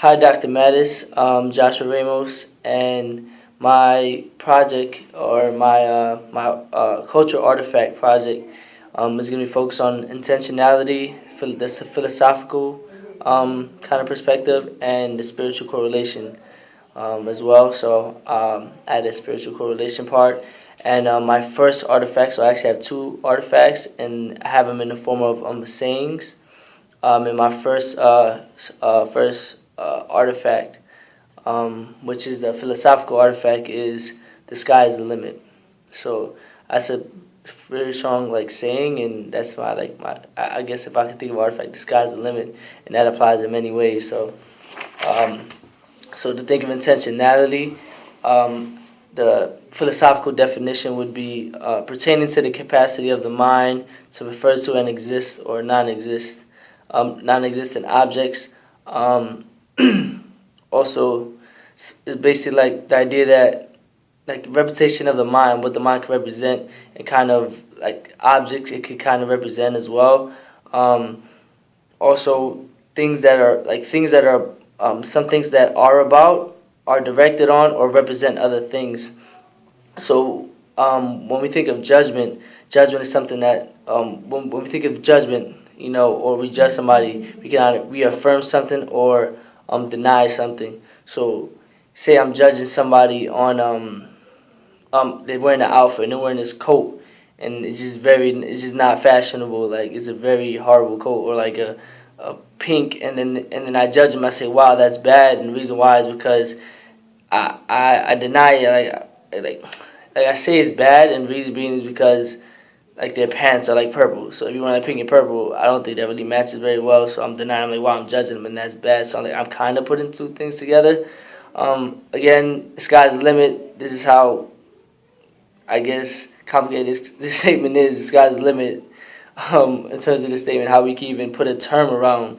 Hi, Dr. Mattis, Joshua Ramos, and my project or my cultural artifact project is going to be focused on intentionality, that's a philosophical kind of perspective, and the spiritual correlation as well. So add a spiritual correlation part. And my first artifact, so I actually have two artifacts, and I have them in the form of sayings. In my first artifact, which is the philosophical artifact, is the sky is the limit. So that's a very strong saying, and that's I guess if I could think of artifact, the sky is the limit, and that applies in many ways. Um, so to think of intentionality, the philosophical definition would be pertaining to the capacity of the mind to refer to and exist or non-existent objects. Also, it's basically like the idea that representation of the mind, what the mind can represent, and kind of like objects it could kind of represent as well. Also, some things that are about, are directed on, or represent other things. So when we think of judgment, judgment is something that when we think of judgment, or we judge somebody, we can either reaffirm something or deny something. So, say I'm judging somebody on they're wearing an outfit and they're wearing this coat, and it's just not fashionable. Like it's a very horrible coat, or like a pink, and then I judge them. I say, wow, that's bad, and the reason why is because I deny it. Like I say it's bad, and the reason being is because their pants are like purple. So if you want pink and purple, I don't think that really matches very well. So I'm denying. I'm like, wow, I'm judging them, and that's bad. So I'm kind of putting two things together. Again, the sky's the limit. This is how, I guess, complicated this statement is. The sky's the limit. In terms of this statement, how we can even put a term around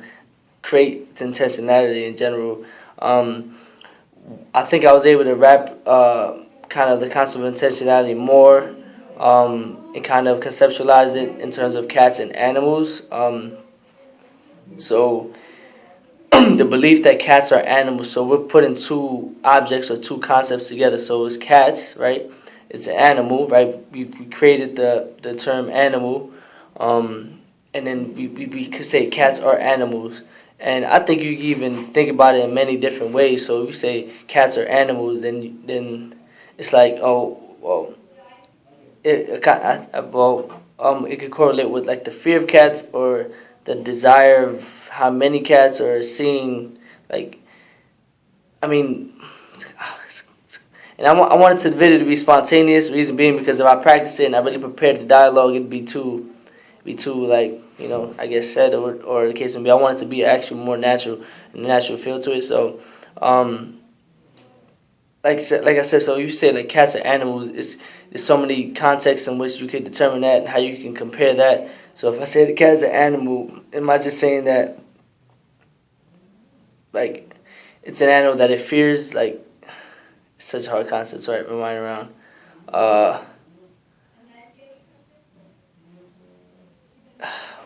create intentionality in general. I think I was able to wrap kind of the concept of intentionality more, and kind of conceptualize it in terms of cats and animals. So the belief that cats are animals, so we're putting two objects or two concepts together. So it's cats, right? It's an animal, right? We created the term animal, and then we could say cats are animals. And I think you can even think about it in many different ways. So if you say cats are animals, then it's like, oh, well, it could correlate with the fear of cats, or the desire of how many cats, or seeing I mean, and I wanted the video to be spontaneous. Reason being because if I practice it and I really prepared the dialogue, it'd be too I guess said, or the case may be. I want it to be actually more natural and natural feel to it. So like I said, so you say cats are animals. There's so many contexts in which you could determine that and how you can compare that. So if I say the cat is an animal, am I just saying that it's an animal that it fears? It's such a hard concept to wrap my mind around.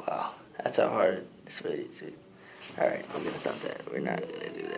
Wow, that's how hard it's really to. All right, I'm gonna stop that. We're not gonna do that.